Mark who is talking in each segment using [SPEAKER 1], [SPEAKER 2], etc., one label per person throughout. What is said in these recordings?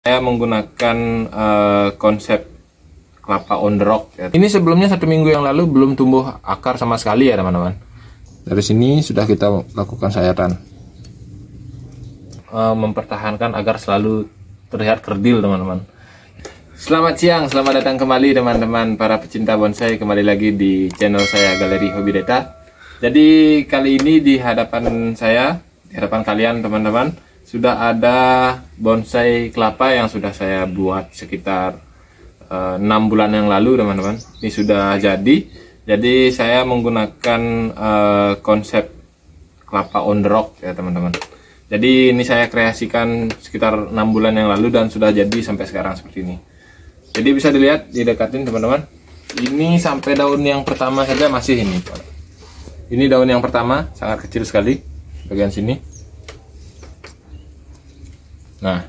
[SPEAKER 1] Saya menggunakan konsep kelapa on the rock ya. Ini sebelumnya 1 minggu yang lalu belum tumbuh akar sama sekali ya teman-teman. Dari sini sudah kita lakukan sayatan, mempertahankan agar selalu terlihat kerdil teman-teman. Selamat siang, selamat datang kembali teman-teman para pecinta bonsai, kembali lagi di channel saya Galeri Hobi Deta. Jadi kali ini di hadapan saya, di hadapan kalian teman-teman, sudah ada bonsai kelapa yang sudah saya buat sekitar 6 bulan yang lalu teman-teman. Ini sudah jadi saya menggunakan konsep kelapa on the rock ya teman-teman. Jadi ini saya kreasikan sekitar 6 bulan yang lalu dan sudah jadi sampai sekarang seperti ini. Jadi bisa dilihat, didekatin teman-teman. Ini sampai daun yang pertama saja masih ini. Ini daun yang pertama, sangat kecil sekali bagian sini. Nah,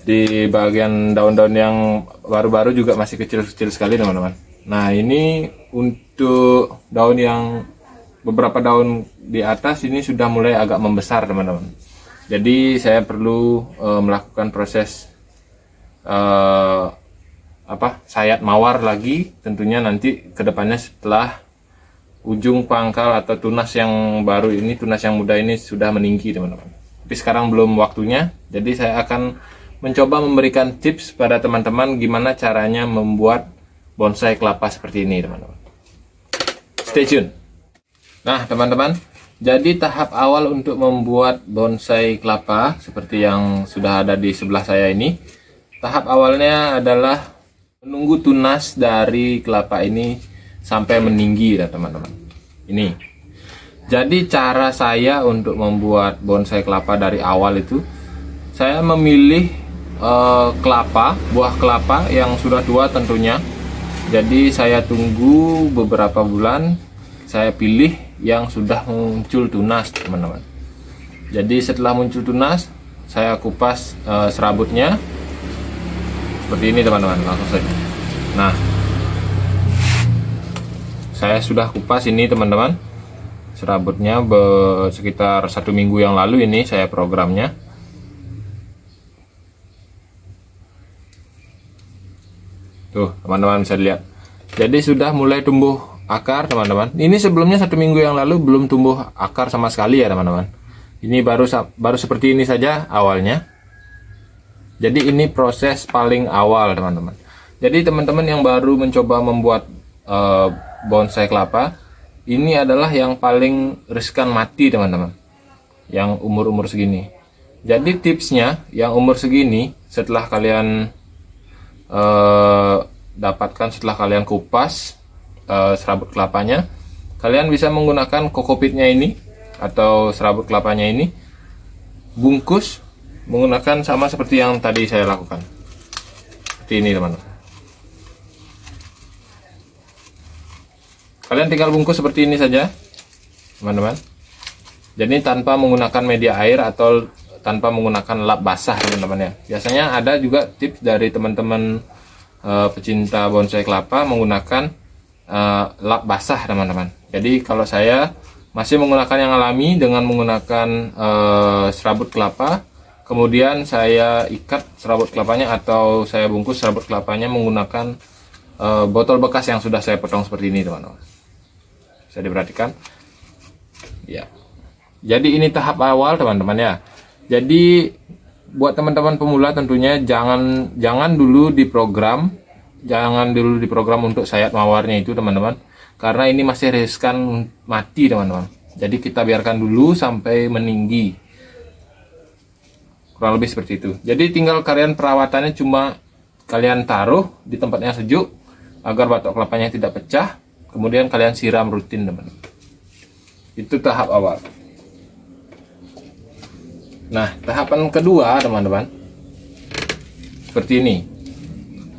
[SPEAKER 1] di bagian daun-daun yang baru-baru juga masih kecil-kecil sekali teman-teman. Nah, ini untuk daun yang beberapa daun di atas ini sudah mulai agak membesar teman-teman. Jadi saya perlu melakukan proses sayat mawar lagi tentunya nanti kedepannya setelah ujung pangkal atau tunas yang baru ini, tunas yang muda ini sudah meninggi teman-teman. Tapi sekarang belum waktunya, jadi saya akan mencoba memberikan tips pada teman-teman gimana caranya membuat bonsai kelapa seperti ini teman-teman. Stay tune. Nah teman-teman, jadi tahap awal untuk membuat bonsai kelapa seperti yang sudah ada di sebelah saya ini, tahap awalnya adalah menunggu tunas dari kelapa ini sampai meninggi ya teman-teman. Ini. Jadi cara saya untuk membuat bonsai kelapa dari awal itu, saya memilih buah kelapa yang sudah tua tentunya. Jadi saya tunggu beberapa bulan, saya pilih yang sudah muncul tunas teman-teman. Jadi setelah muncul tunas, saya kupas serabutnya seperti ini teman-teman, langsung saja. Nah, saya sudah kupas ini teman-teman, serabutnya sekitar 1 minggu yang lalu ini saya programnya. Tuh teman-teman bisa lihat. Jadi sudah mulai tumbuh akar teman-teman. Ini sebelumnya 1 minggu yang lalu belum tumbuh akar sama sekali ya teman-teman. Ini baru seperti ini saja awalnya. Jadi ini proses paling awal teman-teman. Jadi teman-teman yang baru mencoba membuat bonsai kelapa, ini adalah yang paling riskan mati teman-teman, yang umur-umur segini. Jadi tipsnya yang umur segini, setelah kalian dapatkan, setelah kalian kupas serabut kelapanya, kalian bisa menggunakan kokopitnya ini atau serabut kelapanya ini, bungkus menggunakan sama seperti yang tadi saya lakukan, seperti ini teman-teman. Kalian tinggal bungkus seperti ini saja teman-teman. Jadi tanpa menggunakan media air atau tanpa menggunakan lap basah teman-teman ya. Biasanya ada juga tips dari teman-teman pecinta bonsai kelapa menggunakan lap basah teman-teman. Jadi kalau saya masih menggunakan yang alami dengan menggunakan serabut kelapa, kemudian saya ikat serabut kelapanya atau saya bungkus serabut kelapanya menggunakan botol bekas yang sudah saya potong seperti ini teman-teman. Bisa diperhatikan ya. Jadi ini tahap awal teman-teman ya. Jadi buat teman-teman pemula tentunya jangan dulu diprogram untuk sayat mawarnya itu teman-teman, karena ini masih riskan mati teman-teman. Jadi kita biarkan dulu sampai meninggi, kurang lebih seperti itu. Jadi tinggal kalian perawatannya cuma kalian taruh di tempat yang sejuk agar batok kelapanya tidak pecah, kemudian kalian siram rutin teman-teman. Itu tahap awal. Nah, tahapan kedua teman-teman, seperti ini.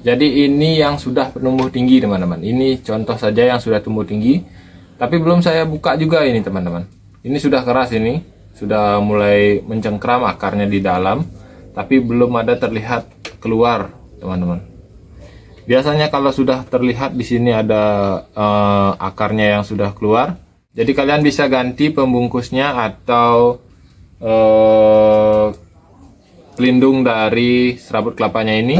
[SPEAKER 1] Jadi ini yang sudah tumbuh tinggi teman-teman. Ini contoh saja yang sudah tumbuh tinggi, tapi belum saya buka juga ini teman-teman. Ini sudah keras, ini sudah mulai mencengkram akarnya di dalam, tapi belum ada terlihat keluar teman-teman. Biasanya kalau sudah terlihat di sini ada akarnya yang sudah keluar, jadi kalian bisa ganti pembungkusnya atau pelindung dari serabut kelapanya ini.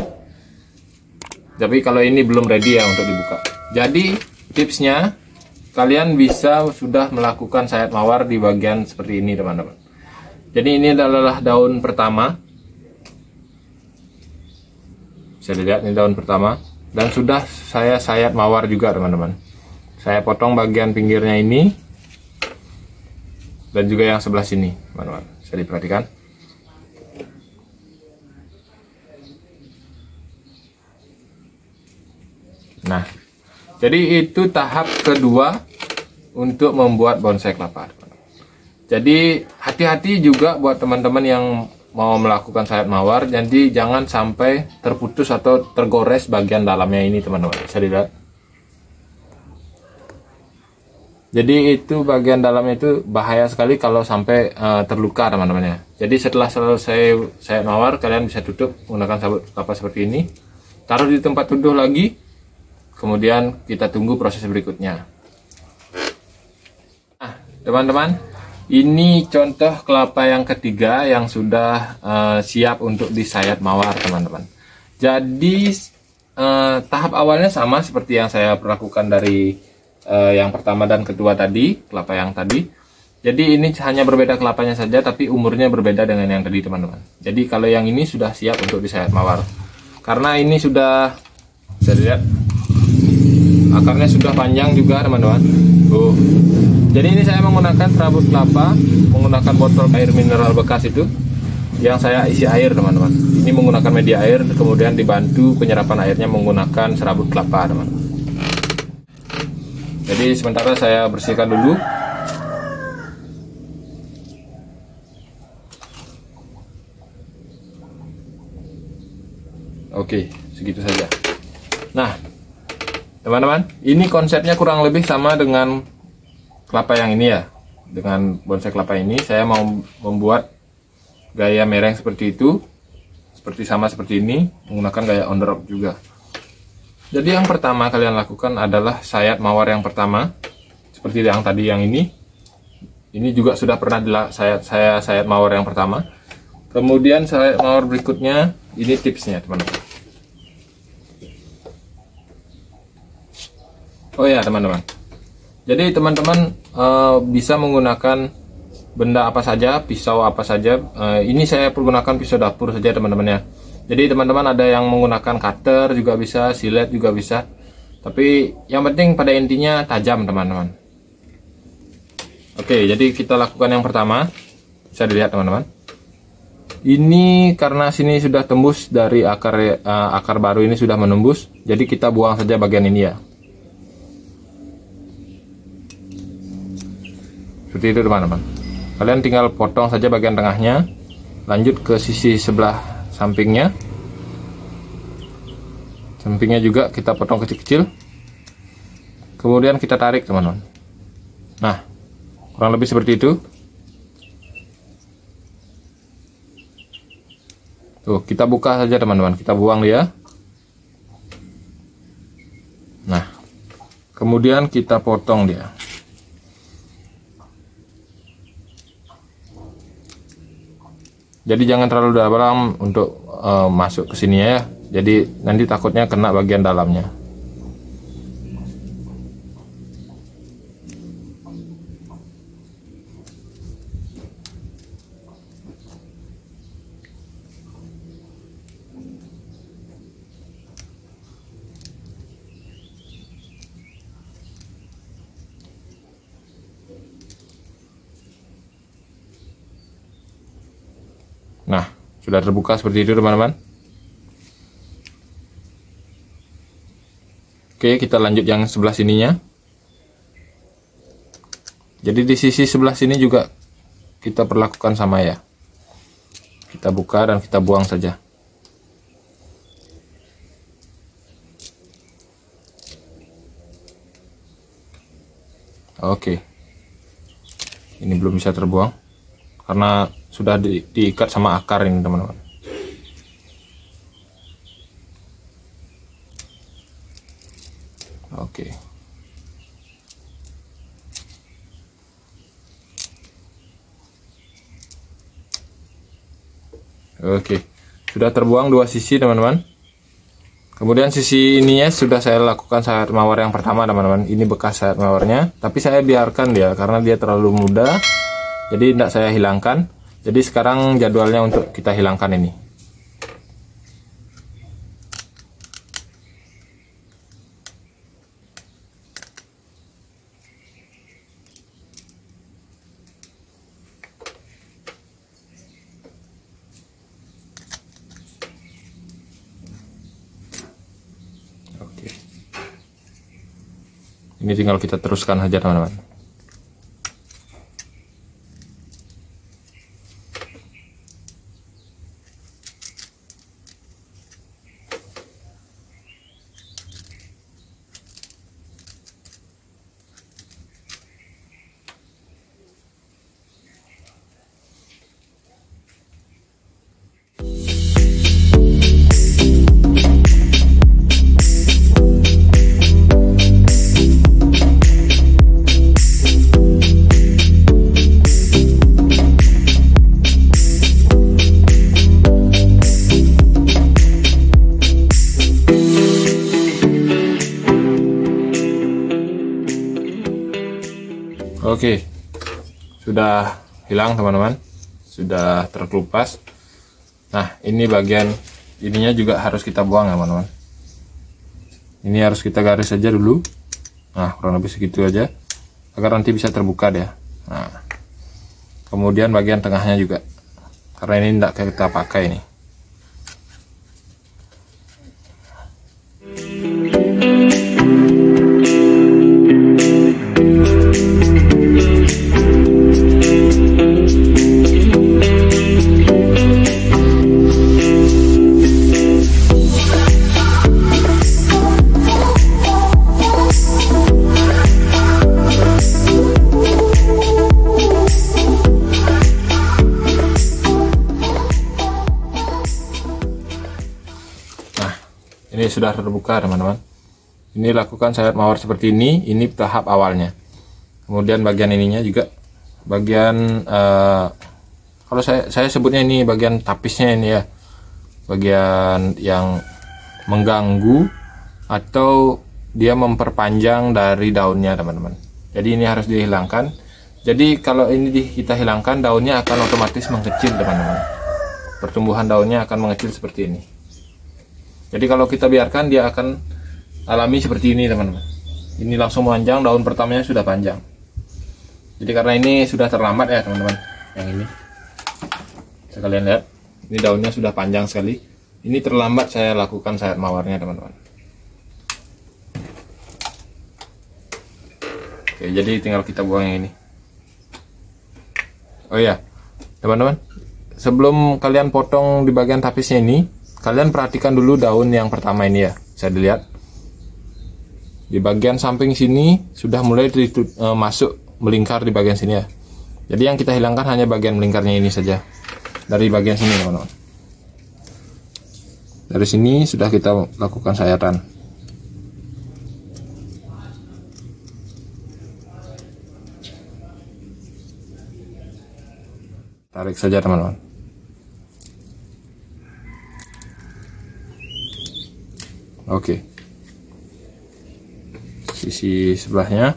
[SPEAKER 1] Tapi kalau ini belum ready ya untuk dibuka. Jadi tipsnya, kalian bisa sudah melakukan sayat mawar di bagian seperti ini teman-teman. Jadi ini adalah daun pertama. Bisa dilihat ini daun pertama. Dan sudah saya sayat mawar juga teman-teman. Saya potong bagian pinggirnya ini. Dan juga yang sebelah sini teman-teman. Bisa diperhatikan. Nah, jadi itu tahap kedua untuk membuat bonsai kelapa. Jadi hati-hati juga buat teman-teman yang mau melakukan sayat mawar. Jadi jangan sampai terputus atau tergores bagian dalamnya ini teman-teman. Bisa dilihat. Jadi itu bagian dalamnya itu bahaya sekali kalau sampai terluka teman-teman ya. Jadi setelah selesai sayat mawar, kalian bisa tutup menggunakan sabut kelapa seperti ini. Taruh di tempat teduh lagi. Kemudian kita tunggu proses berikutnya. Nah, teman-teman, ini contoh kelapa yang ketiga yang sudah siap untuk disayat mawar, teman-teman. Jadi tahap awalnya sama seperti yang saya lakukan dari yang pertama dan kedua tadi, kelapa yang tadi. Jadi ini hanya berbeda kelapanya saja, tapi umurnya berbeda dengan yang tadi, teman-teman. Jadi kalau yang ini sudah siap untuk disayat mawar, karena ini sudah bisa dilihat. Akarnya sudah panjang juga teman-teman. Jadi ini saya menggunakan serabut kelapa, menggunakan botol air mineral bekas itu yang saya isi air teman-teman. Ini menggunakan media air, kemudian dibantu penyerapan airnya menggunakan serabut kelapa teman. Jadi sementara saya bersihkan dulu. Oke, segitu saja. Nah, teman-teman, ini konsepnya kurang lebih sama dengan kelapa yang ini ya. Dengan bonsai kelapa ini, saya mau membuat gaya mereng seperti itu. Sama seperti ini, menggunakan gaya on the rock juga. Jadi yang pertama kalian lakukan adalah sayat mawar yang pertama. Seperti yang tadi yang ini. Ini juga sudah pernah saya sayat mawar yang pertama. Kemudian sayat mawar berikutnya, ini tipsnya teman-teman. Oh ya teman-teman, jadi teman-teman bisa menggunakan benda apa saja, pisau apa saja. Ini saya pergunakan pisau dapur saja teman-teman ya. Jadi teman-teman ada yang menggunakan cutter juga bisa, silet juga bisa. Tapi yang penting pada intinya tajam teman-teman. Oke, jadi kita lakukan yang pertama. Bisa dilihat teman-teman. Ini karena sini sudah tembus dari akar baru ini sudah menembus. Jadi kita buang saja bagian ini ya. Seperti itu teman-teman. Kalian tinggal potong saja bagian tengahnya, lanjut ke sisi sebelah sampingnya. Sampingnya juga kita potong kecil-kecil. Kemudian kita tarik teman-teman. Nah, kurang lebih seperti itu. Tuh, kita buka saja teman-teman, kita buang dia. Nah, kemudian kita potong dia. Jadi jangan terlalu dalam untuk masuk ke sini ya. Jadi nanti takutnya kena bagian dalamnya. Nah, sudah terbuka seperti itu teman-teman. Oke, kita lanjut yang sebelah sininya. Jadi di sisi sebelah sini juga kita perlakukan sama ya. Kita buka dan kita buang saja. Oke. Ini belum bisa terbuang karena sudah diikat sama akar ini teman-teman. Oke. Oke, sudah terbuang dua sisi teman-teman. Kemudian sisi ininya sudah saya lakukan sayat mawar yang pertama teman-teman. Ini bekas sayat mawarnya, tapi saya biarkan dia karena dia terlalu muda, jadi tidak saya hilangkan. Jadi sekarang jadwalnya untuk kita hilangkan ini. Oke. Ini tinggal kita teruskan saja teman-teman. Oke, sudah hilang teman-teman, sudah terkelupas. Nah, ini bagian ininya juga harus kita buang ya teman-teman. Ini harus kita garis saja dulu. Nah, kurang lebih segitu aja, agar nanti bisa terbuka dia. Nah, kemudian bagian tengahnya juga, karena ini tidak kita pakai ini. Ini sudah terbuka teman-teman. Ini lakukan sayat mawar seperti ini tahap awalnya. Kemudian bagian ininya juga, bagian kalau saya sebutnya ini bagian tapisnya ini ya, bagian yang mengganggu atau dia memperpanjang dari daunnya teman-teman. Jadi ini harus dihilangkan. Jadi kalau ini kita hilangkan, daunnya akan otomatis mengecil teman-teman. Pertumbuhan daunnya akan mengecil seperti ini. Jadi kalau kita biarkan, dia akan alami seperti ini teman-teman. Ini langsung memanjang, daun pertamanya sudah panjang. Jadi karena ini sudah terlambat ya teman-teman. Yang ini, bisa kalian lihat, ini daunnya sudah panjang sekali. Ini terlambat saya lakukan sayat mawarnya teman-teman. Oke, jadi tinggal kita buang yang ini. Oh iya teman-teman, sebelum kalian potong di bagian tapisnya ini, kalian perhatikan dulu daun yang pertama ini ya. Bisa dilihat di bagian samping sini sudah mulai masuk melingkar di bagian sini ya. Jadi yang kita hilangkan hanya bagian melingkarnya ini saja, dari bagian sini teman-teman. Dari sini sudah kita lakukan sayatan. Tarik saja teman-teman. Oke, sisi sebelahnya.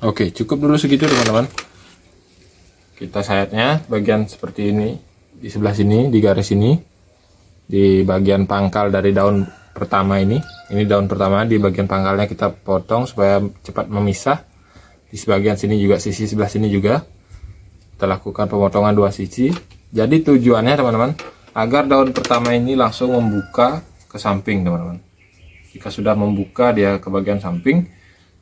[SPEAKER 1] Oke, cukup dulu segitu teman-teman. Kita sayatnya bagian seperti ini, di sebelah sini, di garis ini, di bagian pangkal dari daun pertama ini daun pertama, di bagian pangkalnya kita potong supaya cepat memisah. Di sebagian sini juga, sisi sebelah sini juga kita lakukan pemotongan dua sisi. Jadi tujuannya teman-teman, agar daun pertama ini langsung membuka ke samping teman-teman. Jika sudah membuka dia ke bagian samping,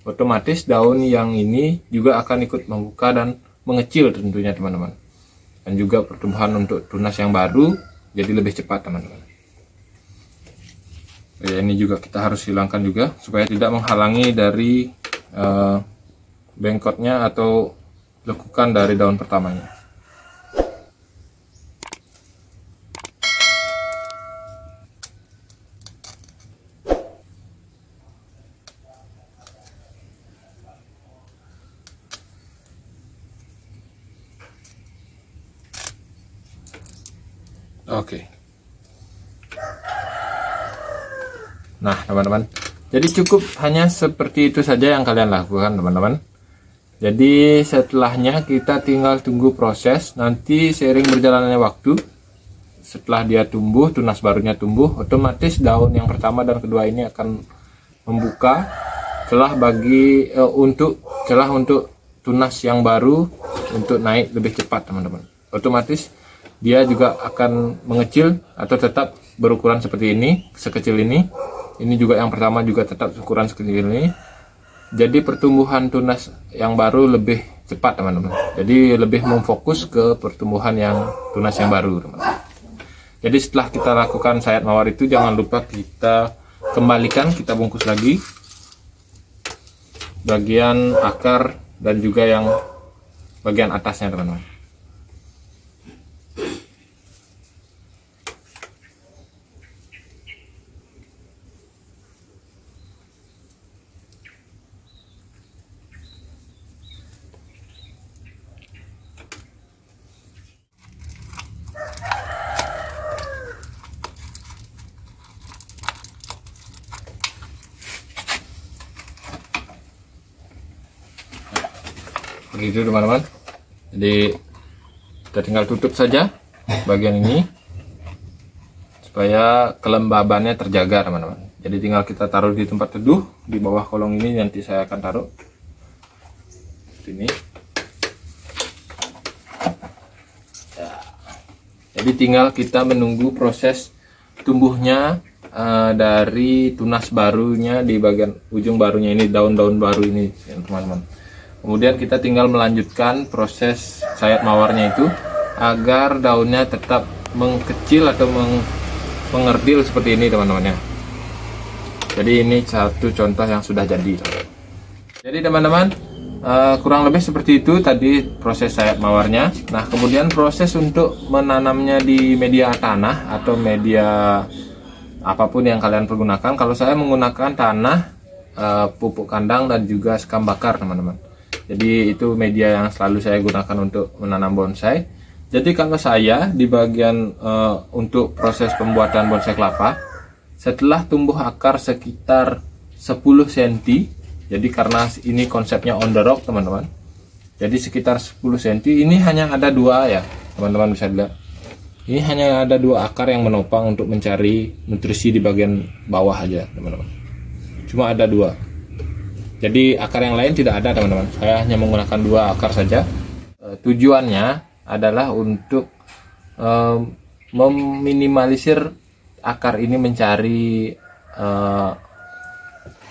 [SPEAKER 1] otomatis daun yang ini juga akan ikut membuka dan mengecil tentunya teman-teman, dan juga pertumbuhan untuk tunas yang baru jadi lebih cepat teman-teman. Ini juga kita harus hilangkan juga supaya tidak menghalangi dari bengkotnya atau lekukan dari daun pertamanya. Oke. Nah, teman-teman, jadi cukup hanya seperti itu saja yang kalian lakukan, teman-teman. Jadi setelahnya kita tinggal tunggu proses. Nanti seiring berjalannya waktu, setelah dia tumbuh, tunas barunya tumbuh, otomatis daun yang pertama dan kedua ini akan membuka celah untuk tunas yang baru untuk naik lebih cepat, teman-teman. Otomatis dia juga akan mengecil atau tetap berukuran seperti ini, sekecil ini. Ini juga yang pertama juga tetap ukuran sekecil ini. Jadi pertumbuhan tunas yang baru lebih cepat, teman-teman. Jadi lebih memfokus ke pertumbuhan yang tunas yang baru, teman-teman. Jadi setelah kita lakukan sayat mawar itu, jangan lupa kita kembalikan, kita bungkus lagi bagian akar dan juga yang bagian atasnya, teman-teman. Begitu, teman-teman. Jadi kita tinggal tutup saja bagian ini supaya kelembabannya terjaga, teman-teman. Jadi tinggal kita taruh di tempat teduh di bawah kolong ini, nanti saya akan taruh ini ya. Jadi tinggal kita menunggu proses tumbuhnya dari tunas barunya di bagian ujung barunya ini, daun-daun baru ini, teman-teman. Kemudian kita tinggal melanjutkan proses sayat mawarnya itu agar daunnya tetap mengkecil atau mengerdil seperti ini, teman-teman ya. Jadi ini satu contoh yang sudah jadi. Jadi teman-teman, kurang lebih seperti itu tadi proses sayat mawarnya. Nah, kemudian proses untuk menanamnya di media tanah atau media apapun yang kalian pergunakan. Kalau saya menggunakan tanah, pupuk kandang dan juga sekam bakar, teman-teman. Jadi itu media yang selalu saya gunakan untuk menanam bonsai. Jadi kalau saya di bagian untuk proses pembuatan bonsai kelapa, setelah tumbuh akar sekitar 10 cm, jadi karena ini konsepnya on the rock, teman-teman. Jadi sekitar 10 cm, ini hanya ada dua ya, teman-teman bisa lihat. Ini hanya ada dua akar yang menopang untuk mencari nutrisi di bagian bawah aja, teman-teman. Cuma ada dua. Jadi akar yang lain tidak ada, teman-teman. Saya hanya menggunakan dua akar saja. Tujuannya adalah untuk meminimalisir akar ini mencari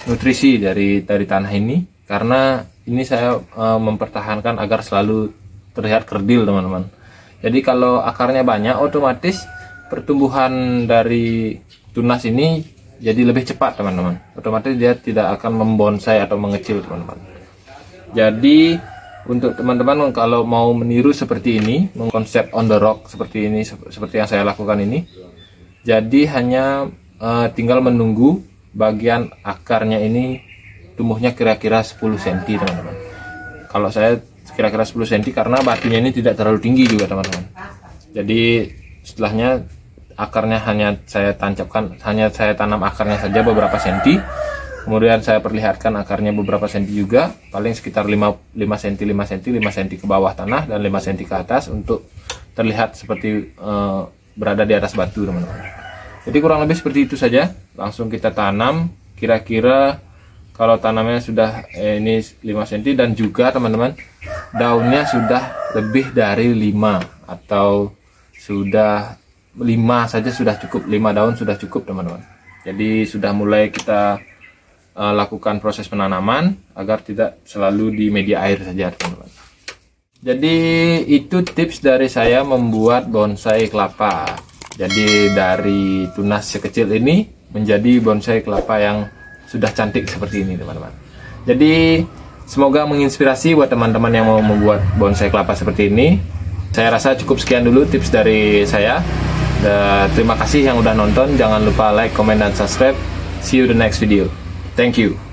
[SPEAKER 1] nutrisi dari tanah ini, karena ini saya mempertahankan agar selalu terlihat kerdil, teman-teman. Jadi kalau akarnya banyak, otomatis pertumbuhan dari tunas ini jadi lebih cepat, teman-teman. Otomatis dia tidak akan membonsai atau mengecil, teman-teman. Jadi untuk teman-teman kalau mau meniru seperti ini, konsep on the rock seperti ini, seperti yang saya lakukan ini, jadi hanya tinggal menunggu bagian akarnya ini tumbuhnya kira-kira 10 cm, teman-teman. Kalau saya kira-kira 10 cm karena batunya ini tidak terlalu tinggi juga, teman-teman. Jadi setelahnya akarnya hanya saya tanam akarnya saja beberapa senti, kemudian saya perlihatkan akarnya beberapa senti juga, paling sekitar 5 cm, 5 cm ke bawah tanah dan 5 cm ke atas untuk terlihat seperti berada di atas batu, teman-teman. Jadi kurang lebih seperti itu saja. Langsung kita tanam, kira-kira kalau tanamnya sudah ini 5 cm dan juga, teman-teman, daunnya sudah lebih dari 5 atau sudah 5 saja sudah cukup, 5 daun sudah cukup, teman-teman. Jadi sudah mulai kita lakukan proses penanaman agar tidak selalu di media air saja, teman-teman. Jadi itu tips dari saya membuat bonsai kelapa. Jadi dari tunas sekecil ini menjadi bonsai kelapa yang sudah cantik seperti ini, teman-teman. Jadi Semoga menginspirasi buat teman-teman yang mau membuat bonsai kelapa seperti ini. Saya rasa cukup sekian dulu tips dari saya. Dan terima kasih yang udah nonton. Jangan lupa like, comment, dan subscribe. See you the next video. Thank you.